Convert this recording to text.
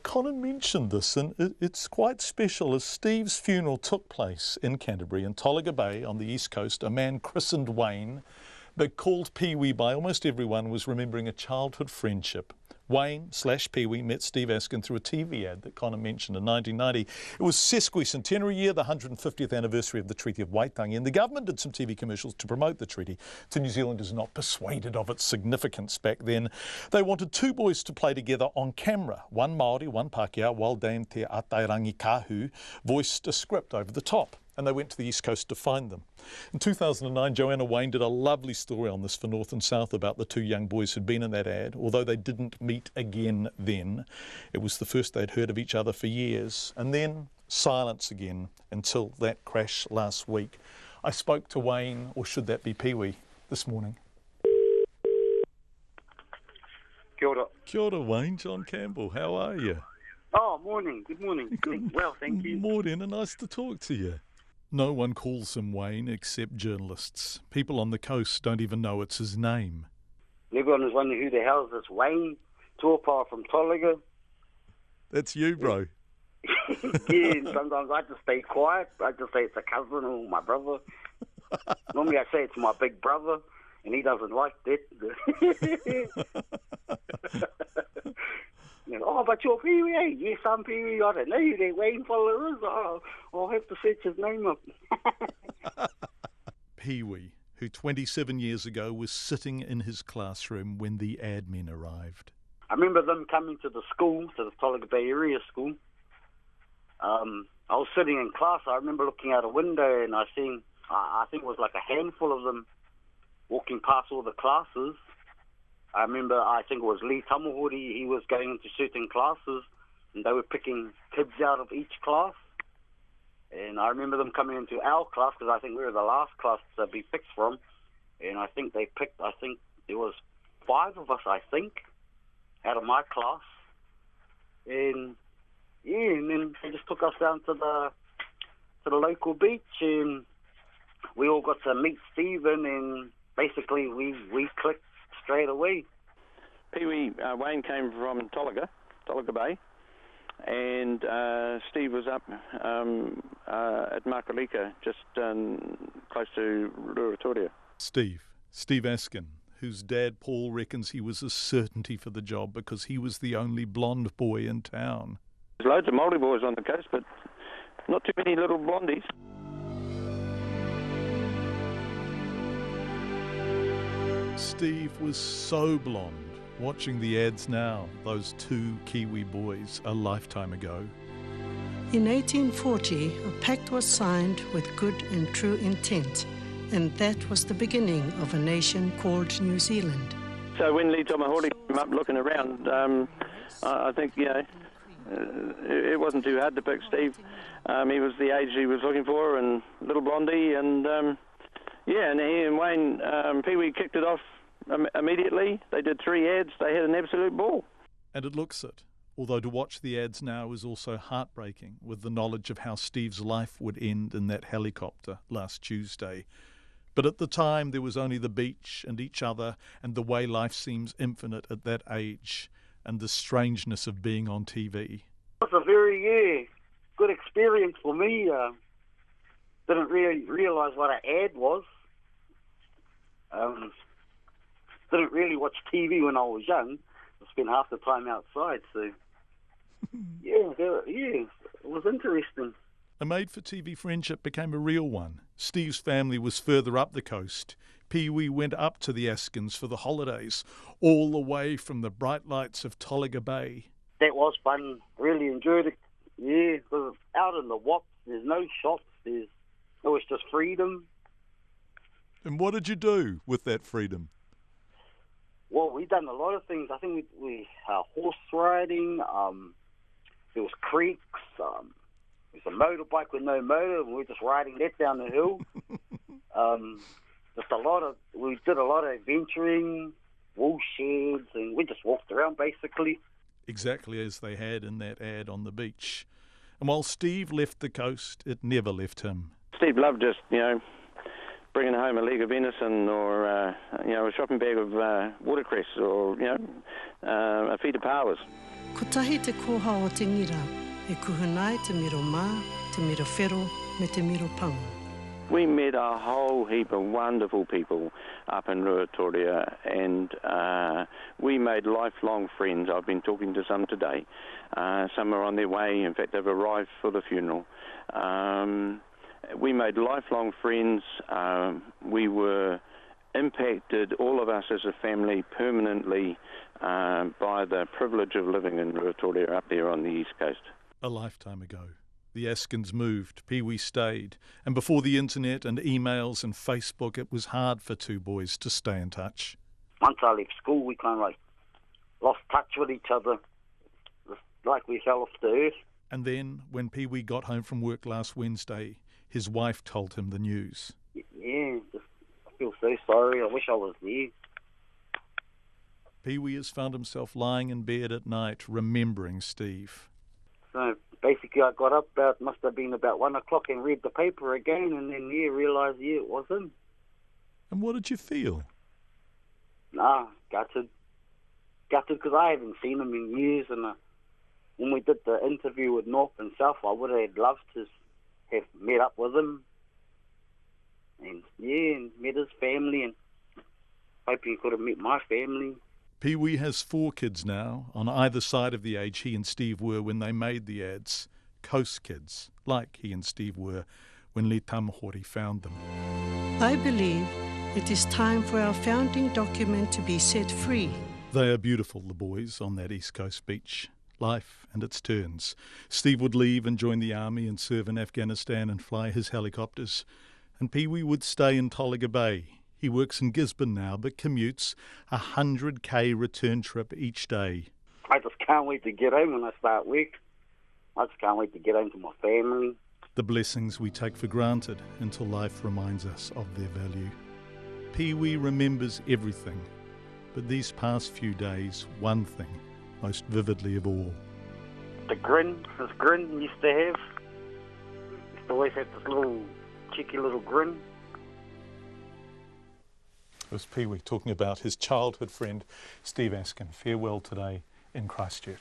Colin mentioned this, and it's quite special. As Steve's funeral took place in Canterbury, in Taonga Bay on the east coast, a man christened Wayne, but called Pewee by almost everyone, was remembering a childhood friendship. Wayne/Pewee met Steve Askin through a TV ad that Colin mentioned in 1990. It was sesquicentenary year, the 150th anniversary of the Treaty of Waitangi, and the government did some TV commercials to promote the treaty to New Zealanders not persuaded of its significance back then. They wanted two boys to play together on camera, one Māori, one Pākehā, while Dame Te Atairangi Kahu voiced a script over the top. And they went to the East Coast to find them. In 2009, Joanna Wayne did a lovely story on this for North and South about the two young boys who'd been in that ad. Although they didn't meet again then, it was the first they'd heard of each other for years. And then silence again until that crash last week. I spoke to Wayne, or should that be Pewee, this morning. Kia ora. Kia ora, Wayne. John Campbell, how are you? Oh, morning. Good morning. Well, thank you. Morning, and nice to talk to you. No one calls him Wayne except journalists. People on the coast don't even know it's his name. Everyone is wondering who the hell is this Wayne Tuapara from Taonga. That's you, bro. Yeah, and sometimes I just stay quiet. I just say it's a cousin or my brother. Normally I say it's my big brother, and he doesn't like that. You know, oh, but you're Pewee, eh? Yes, I'm Pewee. I don't know who that Wayne fella is. Oh, I'll have to search his name up. Pewee, who 27 years ago was sitting in his classroom when the admin arrived. I remember them coming to the school, to the Taonga Bay area school. I was sitting in class. I remember looking out a window and I seen, I think it was like a handful of them walking past all the classes. I remember, I think it was Lee Tamahori, he was going into certain classes and they were picking kids out of each class. And I remember them coming into our class because I think we were the last class to be picked from. And I think they picked, I think there was 5 of us, I think, out of my class. And yeah, and then they just took us down to the local beach and we all got to meet Stephen and basically we clicked straight away. Pewee, Wayne came from Taonga Bay, and Steve was up at Makalika, just close to Ruatoria. Steve Askin, whose dad Paul reckons he was a certainty for the job because he was the only blonde boy in town. There's loads of Māori boys on the coast, but not too many little blondies. Steve was so blonde, watching the ads now, those two Kiwi boys a lifetime ago. In 1840, a pact was signed with good and true intent, and that was the beginning of a nation called New Zealand. So when Lee Tamahori came up looking around, I think, you know, it wasn't too hard to pick Steve. He was the age he was looking for, and little blondie, and yeah, and he and Wayne, Pewee kicked it off immediately. They did 3 ads. They had an absolute ball. And it looks it. Although to watch the ads now is also heartbreaking, with the knowledge of how Steve's life would end in that helicopter last Tuesday. But at the time, there was only the beach and each other and the way life seems infinite at that age and the strangeness of being on TV. It was a very, good experience for me. Didn't really realise what an ad was. Didn't really watch TV when I was young. I spent half the time outside, so yeah, it was interesting. A made-for-TV friendship became a real one. Steve's family was further up the coast. Pewee went up to the Askins for the holidays, all the way from the bright lights of Taonga Bay. That was fun. Really enjoyed it. Yeah, because out in the wops, there's no shops. It was just freedom. And what did you do with that freedom? Well, we done a lot of things. I think we horse riding. There was creeks. There's a motorbike with no motor. We were just riding that down the hill. We did a lot of adventuring, wool sheds, and we just walked around basically. Exactly as they had in that ad on the beach. And while Steve left the coast, it never left him. Steve loved just, bringing home a leg of venison or, a shopping bag of watercress or, a feed of powers. Ko tahi te koha o te ngira, e kuhunai te miro mā, te miro whero, me te miro pango. We met a whole heap of wonderful people up in Ruatoria, and we made lifelong friends. I've been talking to some today. Some are on their way. In fact, they've arrived for the funeral. We made lifelong friends. We were impacted, all of us as a family, permanently by the privilege of living in Ruatoria up there on the East Coast. A lifetime ago, the Askins moved, Pewee stayed, and before the internet and emails and Facebook, it was hard for two boys to stay in touch. Once I left school, we kind of like lost touch with each other, just like we fell off the earth. And then, when Pewee got home from work last Wednesday, his wife told him the news. Yeah, I feel so sorry. I wish I was there. Pewee has found himself lying in bed at night, remembering Steve. So basically, I got up must have been about 1 o'clock and read the paper again, and then realised it was him. And what did you feel? Gutted. Gutted because I haven't seen him in years, and when we did the interview with North and South, I would have loved to have met up with him, and met his family, and hoping he could have met my family. Pewee has 4 kids now, on either side of the age he and Steve were when they made the ads. Coast kids, like he and Steve were when Le Tamahori found them. I believe it is time for our founding document to be set free. They are beautiful, the boys, on that East Coast beach. Life and its turns. Steve would leave and join the army and serve in Afghanistan and fly his helicopters. And Pewee would stay in Taonga Bay. He works in Gisborne now, but commutes a 100k return trip each day. I just can't wait to get home when I start work. I just can't wait to get home to my family. The blessings we take for granted until life reminds us of their value. Pewee remembers everything, but these past few days, one thing most vividly of all. The grin, his grin he used to have. He used to always have this little, cheeky little grin. It was Pewee talking about his childhood friend, Steve Askin. Farewell today in Christchurch.